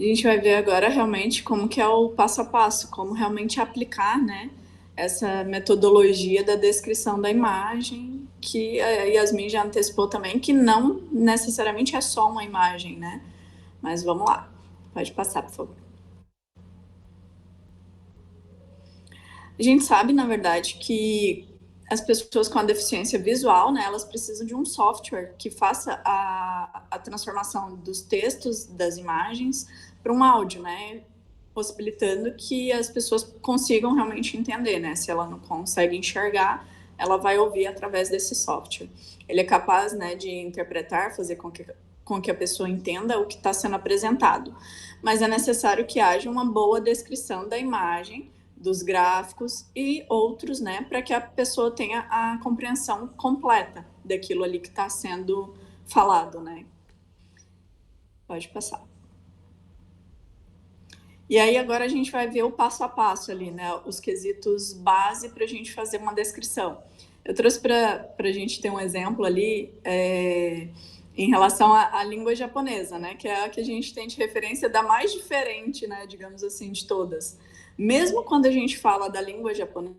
A gente vai ver agora realmente como que é o passo a passo, como realmente aplicar, né, essa metodologia da descrição da imagem, que a Yasmin já antecipou também, que não necessariamente é só uma imagem, né? Mas vamos lá, pode passar, por favor. A gente sabe, na verdade, que as pessoas com a deficiência visual, né, elas precisam de um software que faça a transformação dos textos, das imagens, para um áudio, né, possibilitando que as pessoas consigam realmente entender, né, se ela não consegue enxergar, ela vai ouvir através desse software. Ele é capaz, né, de interpretar, fazer com que a pessoa entenda o que está sendo apresentado, mas é necessário que haja uma boa descrição da imagem, dos gráficos e outros, né, para que a pessoa tenha a compreensão completa daquilo ali que está sendo falado, né. Pode passar. E aí agora a gente vai ver o passo a passo ali, né, os quesitos base para a gente fazer uma descrição. Eu trouxe para a gente ter um exemplo ali em relação à língua japonesa, né, que é a que a gente tem de referência da mais diferente, né, digamos assim, de todas. Mesmo quando a gente fala da língua japonesa,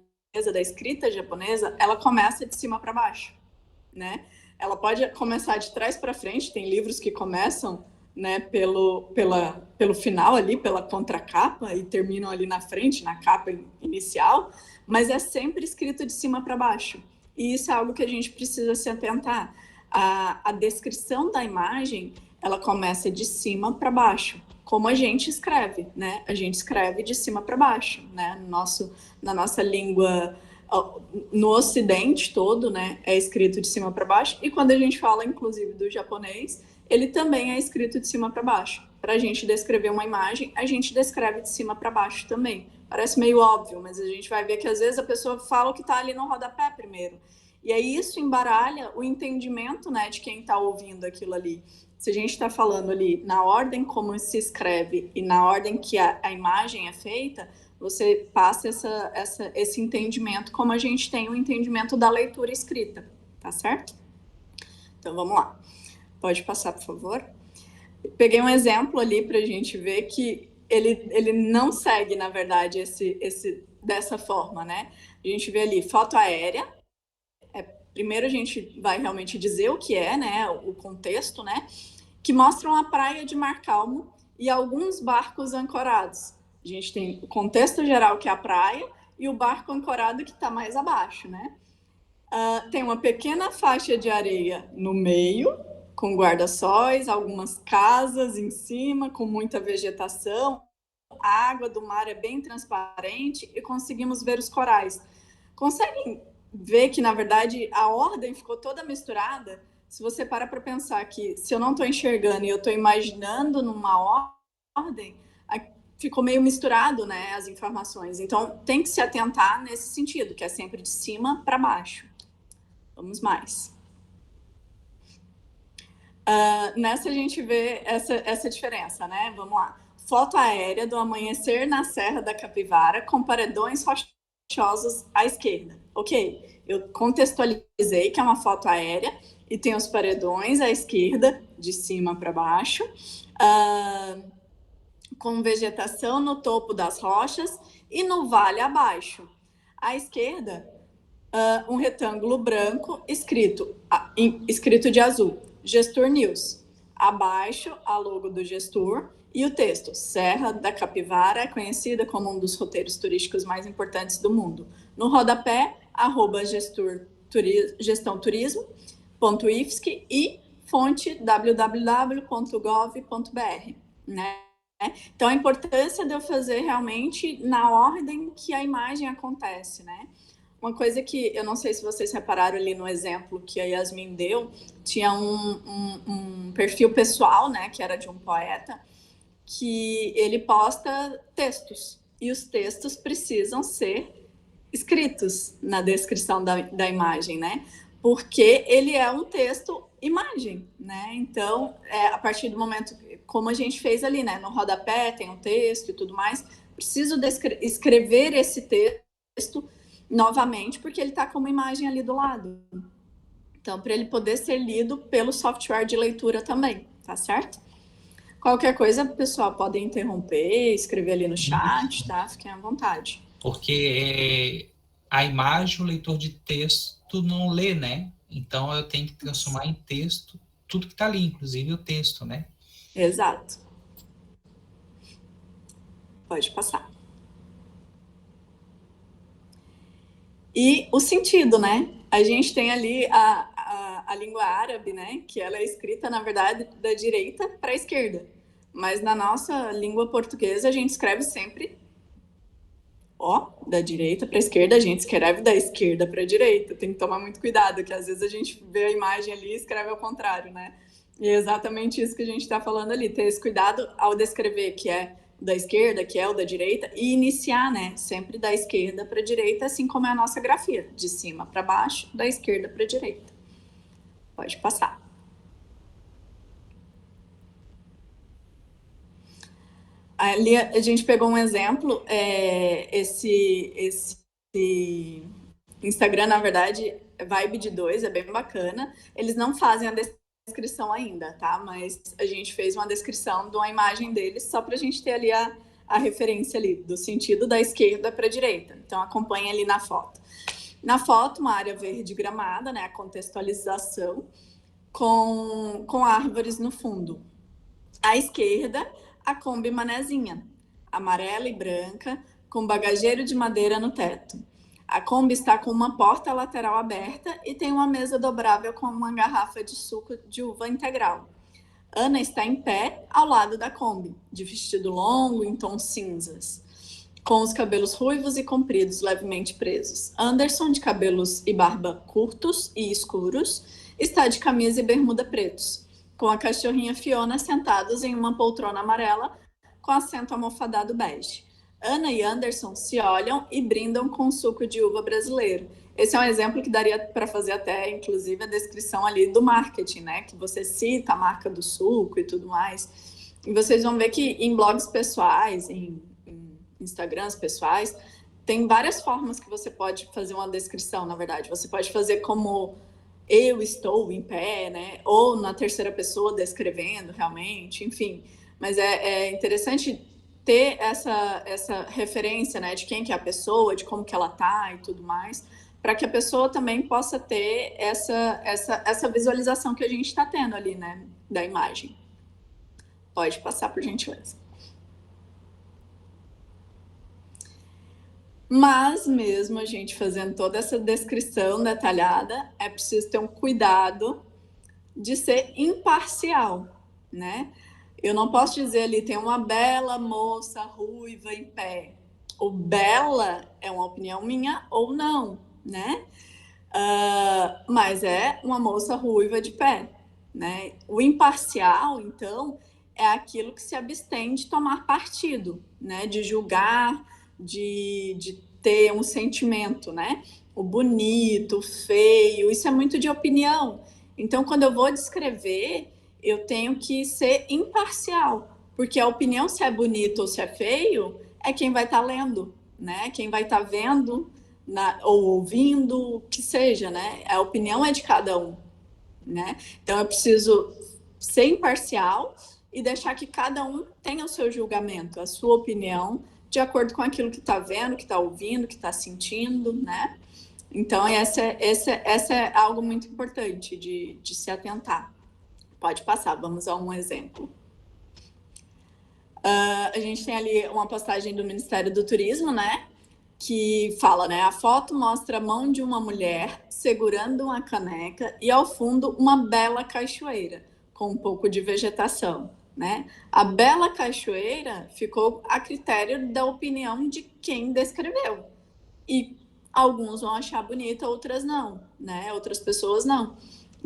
da escrita japonesa, ela começa de cima para baixo, né? Ela pode começar de trás para frente, tem livros que começam, né, pelo final ali, pela contracapa, e terminam ali na frente, na capa inicial, mas é sempre escrito de cima para baixo. E isso é algo que a gente precisa se atentar. A descrição da imagem, ela começa de cima para baixo, como a gente escreve, né? A gente escreve de cima para baixo, né? Na nossa língua, no Ocidente todo, né? É escrito de cima para baixo. E quando a gente fala, inclusive, do japonês, ele também é escrito de cima para baixo. Para a gente descrever uma imagem, a gente descreve de cima para baixo também. Parece meio óbvio, mas a gente vai ver que às vezes a pessoa fala o que está ali no rodapé primeiro. E aí isso embaralha o entendimento, né, de quem está ouvindo aquilo ali. Se a gente está falando ali na ordem como se escreve e na ordem que a imagem é feita, você passa esse entendimento como a gente tem o entendimento da leitura escrita, tá certo? Então vamos lá. Pode passar, por favor. Peguei um exemplo ali para a gente ver que ele não segue, na verdade, dessa forma, né? A gente vê ali foto aérea. Primeiro a gente vai realmente dizer o que é, né? O contexto, né? Que mostram a praia de Mar Calmo e alguns barcos ancorados. A gente tem o contexto geral, que é a praia, e o barco ancorado, que está mais abaixo, né? Tem uma pequena faixa de areia no meio, com guarda-sóis, algumas casas em cima, com muita vegetação. A água do mar é bem transparente e conseguimos ver os corais. Conseguem ver que, na verdade, a ordem ficou toda misturada? Se você para pensar que se eu não estou enxergando e eu estou imaginando numa ordem, ficou meio misturado, né, as informações. Então, tem que se atentar nesse sentido, que é sempre de cima para baixo. Vamos mais. Nessa a gente vê essa diferença, né? Vamos lá. Foto aérea do amanhecer na Serra da Capivara com paredões rochosos à esquerda. Ok, eu contextualizei que é uma foto aérea e tem os paredões à esquerda, de cima para baixo, com vegetação no topo das rochas e no vale abaixo. À esquerda, um retângulo branco escrito de azul, Gestur News. Abaixo, a logo do Gestur e o texto, Serra da Capivara é conhecida como um dos roteiros turísticos mais importantes do mundo. No rodapé, @gestãoturismo.ifsc e fonte www.gov.br, né? Então, a importância de eu fazer realmente na ordem que a imagem acontece, né? Uma coisa que eu não sei se vocês repararam ali no exemplo que a Yasmin deu, tinha um perfil pessoal, né, que era de um poeta, que ele posta textos, e os textos precisam ser escritos na descrição da imagem, né? Porque ele é um texto imagem, né? Então, a partir do momento, como a gente fez ali, né? No rodapé tem um texto e tudo mais, preciso escrever esse texto novamente, porque ele está com uma imagem ali do lado. Então, para ele poder ser lido pelo software de leitura também, tá certo? Qualquer coisa, pessoal, podem interromper, escrever ali no chat, tá? Fiquem à vontade. Porque a imagem, o leitor de texto não lê, né? Então eu tenho que transformar em texto tudo que está ali, inclusive o texto, né? Exato. Pode passar. E o sentido, né? A gente tem ali a língua árabe, né? Que ela é escrita, na verdade, da direita para a esquerda. Mas na nossa língua portuguesa, a gente escreve sempre, ó, da direita para a esquerda, a gente escreve da esquerda para a direita. Tem que tomar muito cuidado, que às vezes a gente vê a imagem ali e escreve ao contrário, né? E é exatamente isso que a gente está falando ali, ter esse cuidado ao descrever que é da esquerda, que é o da direita, e iniciar, né, sempre da esquerda para a direita, assim como é a nossa grafia, de cima para baixo, da esquerda para a direita. Pode passar. Ali a gente pegou um exemplo, esse Instagram, na verdade, Vibe de 2, é bem bacana. Eles não fazem a descrição ainda, tá? Mas a gente fez uma descrição de uma imagem deles só para a gente ter ali a referência ali, do sentido da esquerda para a direita. Então, acompanha ali na foto. Na foto, uma área verde gramada, né? A contextualização com árvores no fundo. À esquerda, a Kombi Manezinha, amarela e branca, com bagageiro de madeira no teto. A Kombi está com uma porta lateral aberta e tem uma mesa dobrável com uma garrafa de suco de uva integral. Ana está em pé ao lado da Kombi, de vestido longo em tons cinzas, com os cabelos ruivos e compridos, levemente presos. Anderson, de cabelos e barba curtos e escuros, está de camisa e bermuda pretos, com a cachorrinha Fiona sentados em uma poltrona amarela com assento almofadado bege. Ana e Anderson se olham e brindam com suco de uva brasileiro. Esse é um exemplo que daria para fazer até, inclusive, a descrição ali do marketing, né? Que você cita a marca do suco e tudo mais. E vocês vão ver que em blogs pessoais, em Instagrams pessoais, tem várias formas que você pode fazer uma descrição, na verdade. Você pode fazer como eu estou em pé, né? Ou na terceira pessoa descrevendo realmente, enfim. Mas é interessante ter essa referência, né? De quem que é a pessoa, de como que ela tá e tudo mais, para que a pessoa também possa ter essa visualização que a gente está tendo ali, né? Da imagem. Pode passar, por gentileza. Mas mesmo a gente fazendo toda essa descrição detalhada, é preciso ter um cuidado de ser imparcial, né? Eu não posso dizer ali, tem uma bela moça ruiva em pé. O bela é uma opinião minha ou não, né? Mas é uma moça ruiva de pé, né? O imparcial, então, é aquilo que se abstém de tomar partido, né? De julgar, de ter um sentimento, né? O bonito, o feio, isso é muito de opinião. Então, quando eu vou descrever, eu tenho que ser imparcial, porque a opinião, se é bonito ou se é feio, é quem vai estar lendo, né? Quem vai estar vendo ou ouvindo, o que seja, né? A opinião é de cada um, né? Então, eu preciso ser imparcial e deixar que cada um tenha o seu julgamento, a sua opinião, de acordo com aquilo que está vendo, que está ouvindo, que está sentindo, né? Então, essa é algo muito importante de se atentar. Pode passar, vamos a um exemplo. A gente tem ali uma postagem do Ministério do Turismo, né? Que fala, né? A foto mostra a mão de uma mulher segurando uma caneca e ao fundo uma bela cachoeira com um pouco de vegetação, né? A bela cachoeira ficou a critério da opinião de quem descreveu. E alguns vão achar bonita, outras não, né? Outras pessoas não.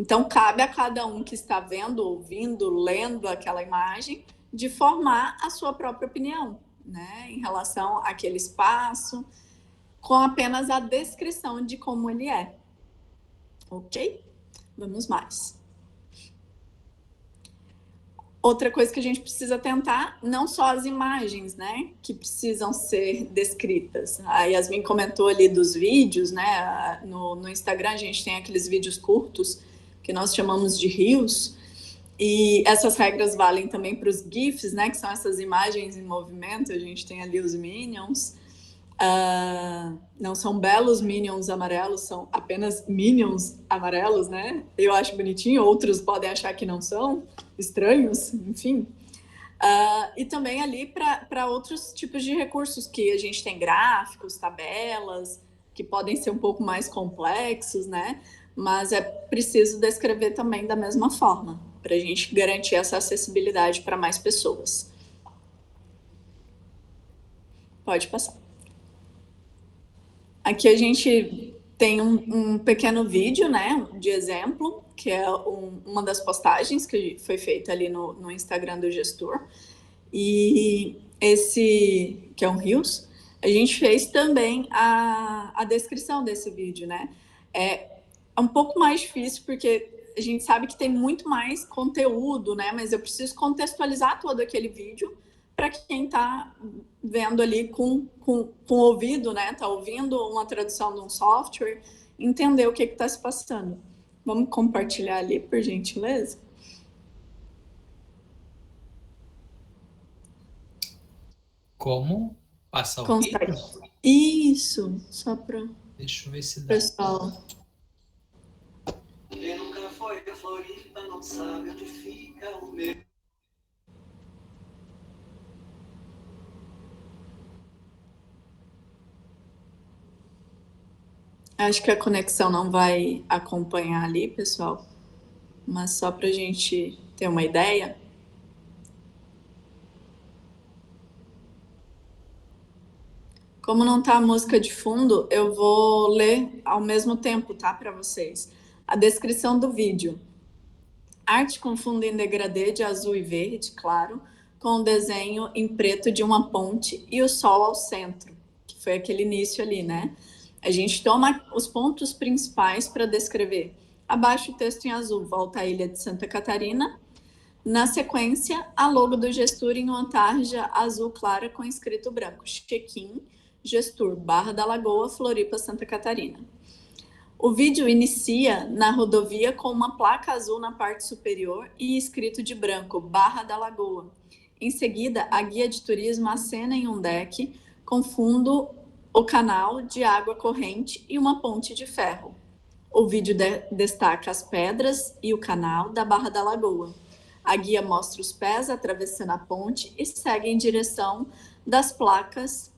Então, cabe a cada um que está vendo, ouvindo, lendo aquela imagem, de formar a sua própria opinião, né? Em relação àquele espaço, com apenas a descrição de como ele é. Ok? Vamos mais. Outra coisa que a gente precisa tentar, não só as imagens, né, que precisam ser descritas. A Yasmin comentou ali dos vídeos, né, no Instagram a gente tem aqueles vídeos curtos, que nós chamamos de reels, E essas regras valem também para os GIFs, né, que são essas imagens em movimento. A gente tem ali os Minions. Não são belos Minions amarelos, são apenas Minions amarelos, né? Eu acho bonitinho, outros podem achar que não são, estranhos, enfim. E também ali para outros tipos de recursos que a gente tem gráficos, tabelas, que podem ser um pouco mais complexos, né? Mas é preciso descrever também da mesma forma, para a gente garantir essa acessibilidade para mais pessoas. Pode passar. Aqui a gente tem um pequeno vídeo, né, de exemplo, que é uma das postagens que foi feita ali no Instagram do gestor. E esse, que é um Reels, a gente fez também a descrição desse vídeo, né? É um pouco mais difícil porque a gente sabe que tem muito mais conteúdo, né? Mas eu preciso contextualizar todo aquele vídeo para quem está vendo ali com o ouvido, né? Está ouvindo uma tradução de um software, entender o que está se passando. Vamos compartilhar ali, por gentileza? Como passar o Consegue. vídeo? Isso, só para o Deixa eu ver se dá. pessoal. Quem nunca foi a Floripa não sabe onde fica o meu. Acho que a conexão não vai acompanhar ali, pessoal, mas só para a gente ter uma ideia. Como não tá a música de fundo, eu vou ler ao mesmo tempo, tá, para vocês. A descrição do vídeo. Arte com fundo em degradê de azul e verde, claro, com o desenho em preto de uma ponte e o sol ao centro, que foi aquele início ali, né? A gente toma os pontos principais para descrever. Abaixo o texto em azul, volta à ilha de Santa Catarina. Na sequência, a logo do Gestur em uma tarja azul clara com escrito branco. Check-in, Gestur, Barra da Lagoa, Floripa, Santa Catarina. O vídeo inicia na rodovia com uma placa azul na parte superior e escrito de branco, Barra da Lagoa. Em seguida, a guia de turismo acena em um deck, com fundo o canal de água corrente e uma ponte de ferro. O vídeo destaca as pedras e o canal da Barra da Lagoa. A guia mostra os pés atravessando a ponte e segue em direção das placas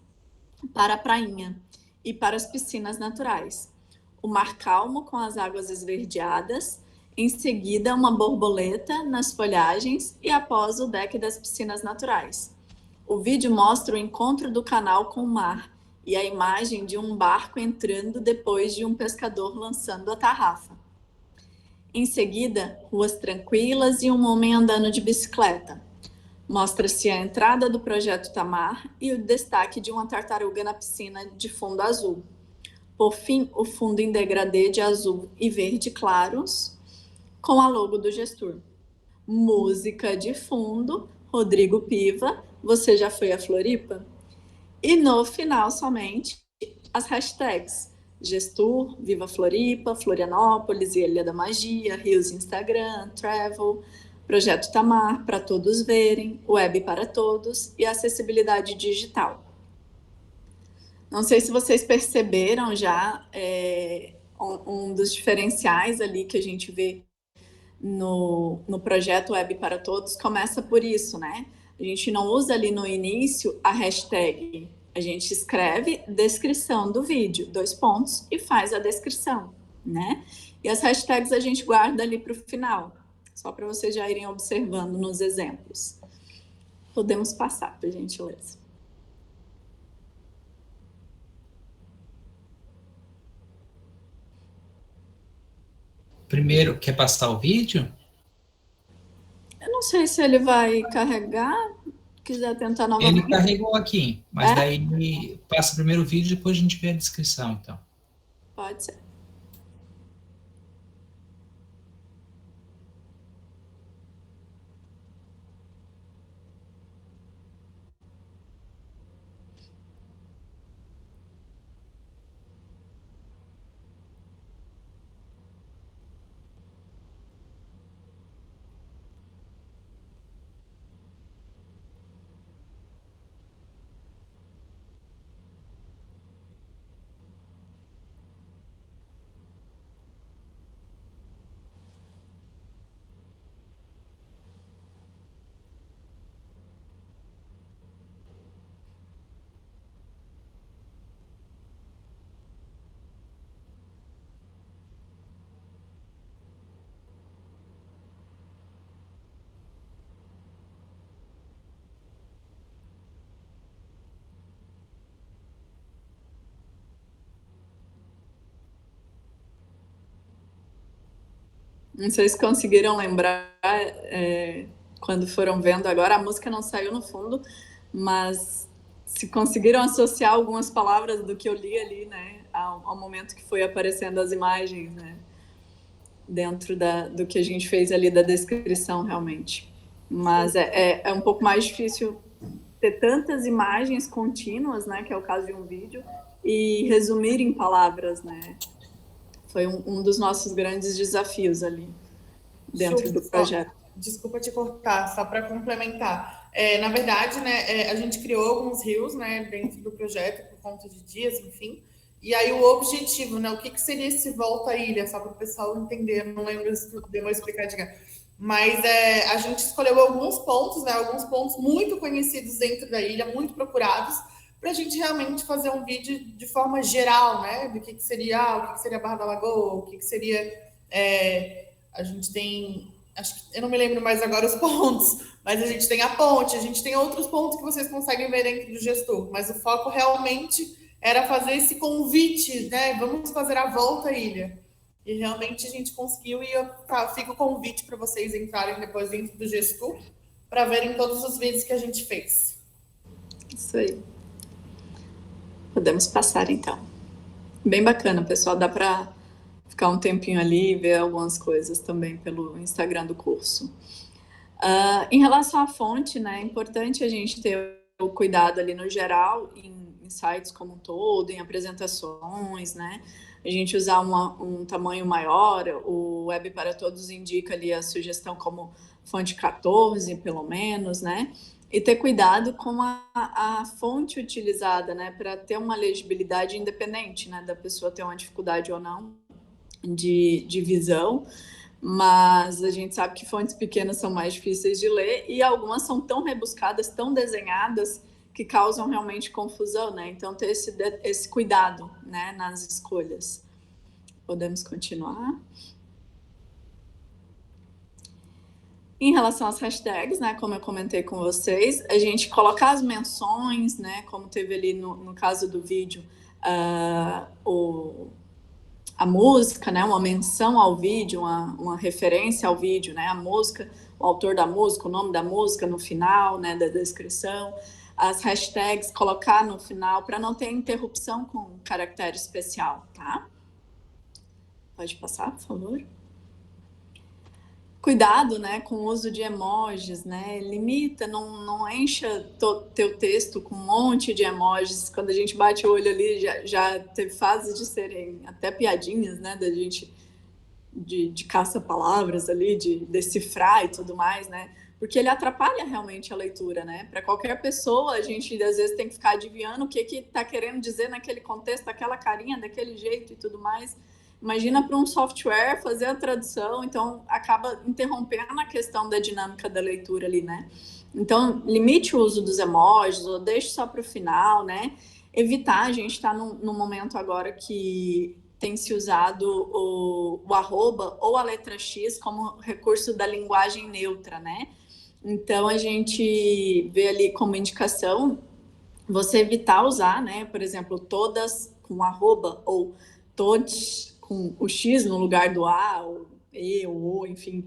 para a prainha e para as piscinas naturais. O mar calmo com as águas esverdeadas, em seguida uma borboleta nas folhagens e após o deck das piscinas naturais. O vídeo mostra o encontro do canal com o mar e a imagem de um barco entrando depois de um pescador lançando a tarrafa. Em seguida, ruas tranquilas e um homem andando de bicicleta. Mostra-se a entrada do projeto Tamar e o destaque de uma tartaruga na piscina de fundo azul. Por fim, o fundo em degradê de azul e verde claros, com a logo do gestor. Música de fundo, Rodrigo Piva, Você Já Foi a Floripa? E no final, somente, as hashtags Gestur, Viva Floripa, Florianópolis e Ilha da Magia, Rios Instagram, Travel, Projeto Tamar, para todos verem, Web para todos e acessibilidade digital. Não sei se vocês perceberam já um dos diferenciais ali que a gente vê no projeto Web para Todos começa por isso, né? A gente não usa ali no início a hashtag, a gente escreve descrição do vídeo, 2 pontos, e faz a descrição, né? E as hashtags a gente guarda ali para o final, só para vocês já irem observando nos exemplos. Podemos passar, por gentileza. Primeiro, quer passar o vídeo? Eu não sei se ele vai carregar, quiser tentar Ele novamente. carregou aqui, mas daí passa primeiro o vídeo e depois a gente vê a descrição, então. Pode ser. Não sei se conseguiram lembrar quando foram vendo agora. A música não saiu no fundo, mas se conseguiram associar algumas palavras do que eu li ali, né, ao momento que foi aparecendo as imagens, né, dentro do que a gente fez ali da descrição, realmente. Mas é um pouco mais difícil ter tantas imagens contínuas, né, que é o caso de um vídeo, e resumir em palavras, né. Foi um dos nossos grandes desafios ali dentro do projeto. Desculpa te cortar, só para complementar. Na verdade, né, a gente criou alguns reels, né, dentro do projeto por conta de dias, enfim. E aí o objetivo, né, o que seria esse Volta à Ilha, só para o pessoal entender, não lembro se deu uma explicadinha. Mas a gente escolheu alguns pontos, né, alguns pontos muito conhecidos dentro da ilha, muito procurados, para a gente realmente fazer um vídeo de forma geral, né, do que seria o que seria a Barra da Lagoa, o que seria... a gente tem... eu não me lembro mais agora os pontos, mas a gente tem a ponte, a gente tem outros pontos que vocês conseguem ver dentro do gestor, mas o foco realmente era fazer esse convite, né? Vamos fazer a volta à ilha. E realmente a gente conseguiu, e fica o convite para vocês entrarem depois dentro do gestor para verem todos os vídeos que a gente fez. Isso aí. Podemos passar, então. Bem bacana, pessoal. Dá para ficar um tempinho ali e ver algumas coisas também pelo Instagram do curso. Em relação à fonte, né, é importante a gente ter o cuidado ali no geral, em sites como um todo, em apresentações, né, a gente usar um tamanho maior. O Web para Todos indica ali a sugestão como fonte 14, pelo menos, né, e ter cuidado com a fonte utilizada, né, para ter uma legibilidade independente, né, da pessoa ter uma dificuldade ou não de visão, mas a gente sabe que fontes pequenas são mais difíceis de ler e algumas são tão rebuscadas, tão desenhadas, que causam realmente confusão, né? Então, ter esse cuidado, né, nas escolhas. Podemos continuar. Em relação às hashtags, né, como eu comentei com vocês, a gente colocar as menções, né, como teve ali no caso do vídeo, a música, né, uma menção ao vídeo, uma referência ao vídeo, né, a música, o autor da música, o nome da música no final, né, da descrição, as hashtags, colocar no final, para não ter interrupção com caractere especial, tá? Pode passar, por favor. Cuidado, né, com o uso de emojis, né, limita, não encha teu texto com um monte de emojis. Quando a gente bate o olho ali, já teve fases de serem até piadinhas, né, da gente de caça-palavras ali, de decifrar e tudo mais, né, porque ele atrapalha realmente a leitura, né, para qualquer pessoa a gente às vezes tem que ficar adivinhando o que tá querendo dizer naquele contexto, aquela carinha, daquele jeito e tudo mais. Imagina para um software fazer a tradução, então acaba interrompendo a questão da dinâmica da leitura ali, né? Então, limite o uso dos emojis, ou deixe só para o final, né? Evitar, a gente está num momento agora que tem se usado o arroba ou a letra X como recurso da linguagem neutra, né? Então, a gente vê ali como indicação você evitar usar, né? Por exemplo, todas com arroba ou todos com o X no lugar do A, ou E, ou O, enfim.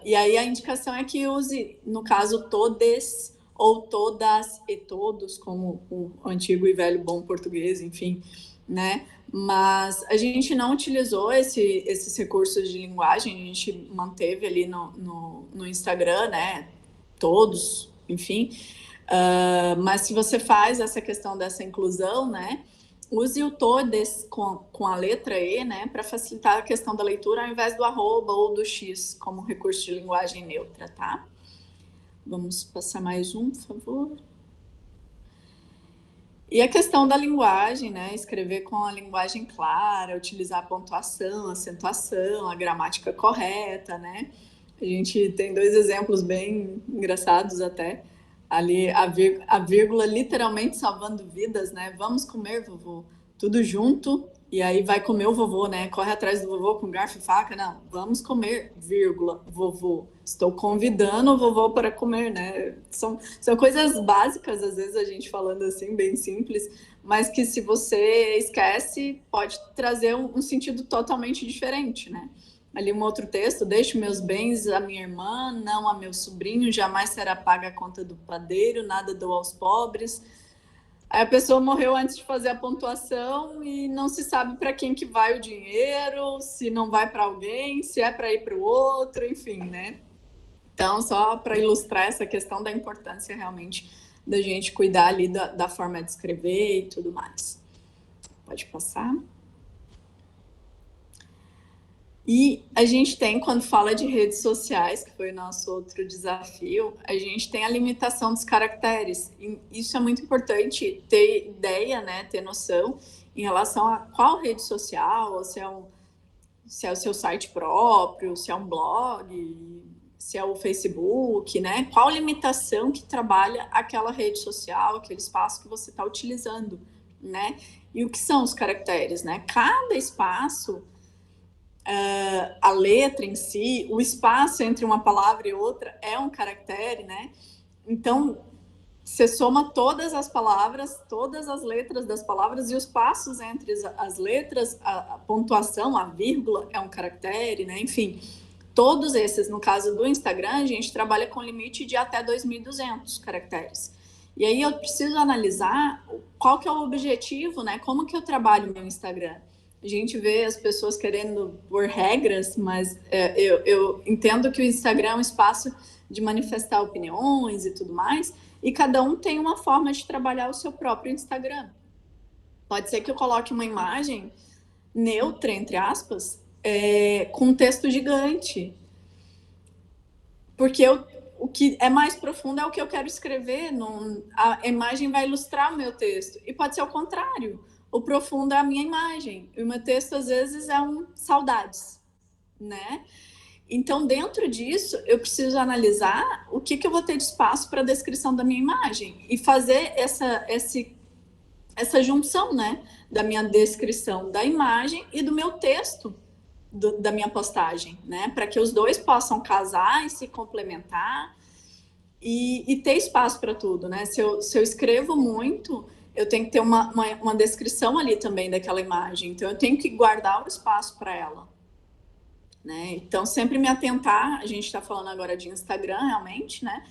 E aí a indicação é que use, no caso, todes ou todas e todos, como o antigo e velho bom português, enfim, né? Mas a gente não utilizou esses recursos de linguagem, a gente manteve ali no Instagram, né? Todos, enfim. Mas se você faz essa questão dessa inclusão, né? Use o todes com a letra E, né, para facilitar a questão da leitura, ao invés do arroba ou do X como recurso de linguagem neutra, tá? Vamos passar mais um, por favor. E a questão da linguagem, né, escrever com a linguagem clara, utilizar a pontuação, a acentuação, a gramática correta, né? A gente tem 2 exemplos bem engraçados até. Ali a vírgula literalmente salvando vidas, né? Vamos comer, vovô. Tudo junto, e aí vai comer o vovô, né? Corre atrás do vovô com garfo e faca. Não, vamos comer, vírgula, vovô. Estou convidando o vovô para comer, né? São coisas básicas, às vezes a gente falando assim, bem simples, mas que se você esquece, pode trazer um sentido totalmente diferente, né? ali um outro texto, deixo meus bens à minha irmã, não a meu sobrinho, jamais será paga a conta do padeiro, nada dou aos pobres. Aí a pessoa morreu antes de fazer a pontuação e não se sabe para quem que vai o dinheiro, se não vai para alguém, se é para ir para o outro, enfim, né? Então, só para ilustrar essa questão da importância realmente da gente cuidar ali da forma de escrever e tudo mais. Pode passar. E a gente tem, quando fala de redes sociais, que foi o nosso outro desafio, a gente tem a limitação dos caracteres. E isso é muito importante ter ideia, né, ter noção em relação a qual rede social, ou se é o seu site próprio, se é um blog, se é o Facebook, né? Qual limitação que trabalha aquela rede social, aquele espaço que você está utilizando, né? E o que são os caracteres, né? Cada espaço... a letra em si, o espaço entre uma palavra e outra é um caractere, né? Então, você soma todas as palavras, todas as letras das palavras e os passos entre as letras, a pontuação, a vírgula é um caractere, né? Enfim, todos esses, no caso do Instagram, a gente trabalha com limite de até 2.200 caracteres. E aí eu preciso analisar qual que é o objetivo, né? Como que eu trabalho o meu Instagram? A gente vê as pessoas querendo pôr regras, mas eu entendo que o Instagram é um espaço de manifestar opiniões e tudo mais, e cada um tem uma forma de trabalhar o seu próprio Instagram. Pode ser que eu coloque uma imagem neutra, entre aspas, com um texto gigante, porque o que é mais profundo é o que eu quero escrever, a imagem vai ilustrar o meu texto, e pode ser o contrário. O profundo é a minha imagem. E o meu texto, às vezes, é saudades, né? Então, dentro disso, eu preciso analisar o que eu vou ter de espaço para a descrição da minha imagem e fazer essa junção, né? Da minha descrição da imagem e do meu texto da minha postagem, né? Para que os dois possam casar e se complementar e ter espaço para tudo, né? Se eu escrevo muito... eu tenho que ter uma descrição ali também daquela imagem. Então, eu tenho que guardar o espaço para ela, né? Então, sempre me atentar, a gente está falando agora de Instagram, realmente, né?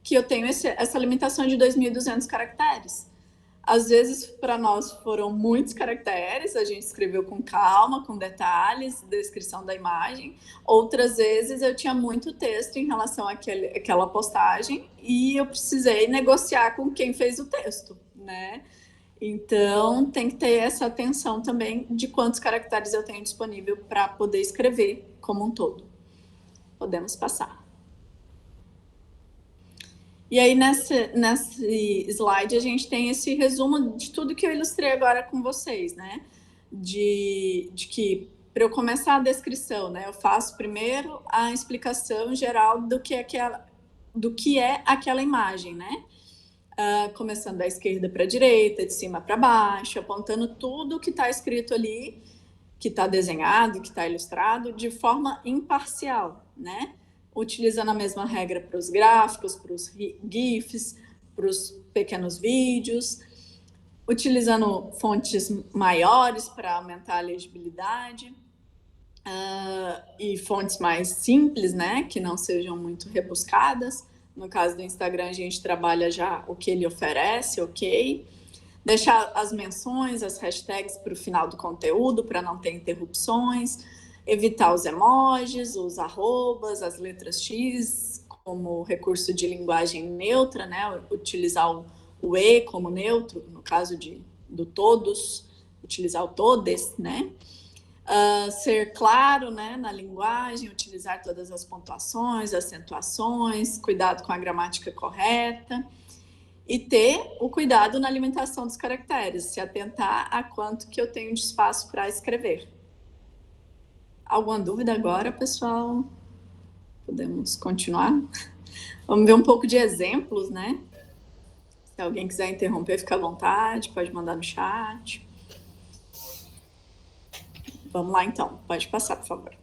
Que eu tenho essa limitação de 2.200 caracteres. Às vezes, para nós, foram muitos caracteres, a gente escreveu com calma, com detalhes, descrição da imagem. Outras vezes, eu tinha muito texto em relação àquela postagem e eu precisei negociar com quem fez o texto, né? Então, tem que ter essa atenção também de quantos caracteres eu tenho disponível para poder escrever como um todo. Podemos passar. E aí, nesse slide, a gente tem esse resumo de tudo que eu ilustrei agora com vocês, né? De que, para eu começar a descrição, né? Eu faço primeiro a explicação geral do que é aquela imagem, né? Começando da esquerda para a direita, de cima para baixo, apontando tudo que está escrito ali, que está desenhado, que está ilustrado, de forma imparcial, né? Utilizando a mesma regra para os gráficos, para os GIFs, para os pequenos vídeos, utilizando fontes maiores para aumentar a legibilidade, e fontes mais simples, né? Que não sejam muito rebuscadas. No caso do Instagram, a gente trabalha já o que ele oferece, ok? Deixar as menções, as hashtags para o final do conteúdo, para não ter interrupções. Evitar os emojis, os arrobas, as letras X, como recurso de linguagem neutra, né? Utilizar o E como neutro, no caso do todos, utilizar o todes, né? Ser claro, né, na linguagem, utilizar todas as pontuações, acentuações, cuidado com a gramática correta e ter o cuidado na limitação dos caracteres, se atentar a quanto que eu tenho de espaço para escrever. Alguma dúvida agora, pessoal? Podemos continuar? Vamos ver um pouco de exemplos, né? Se alguém quiser interromper, fica à vontade, pode mandar no chat. Vamos lá, então. Pode passar, por favor.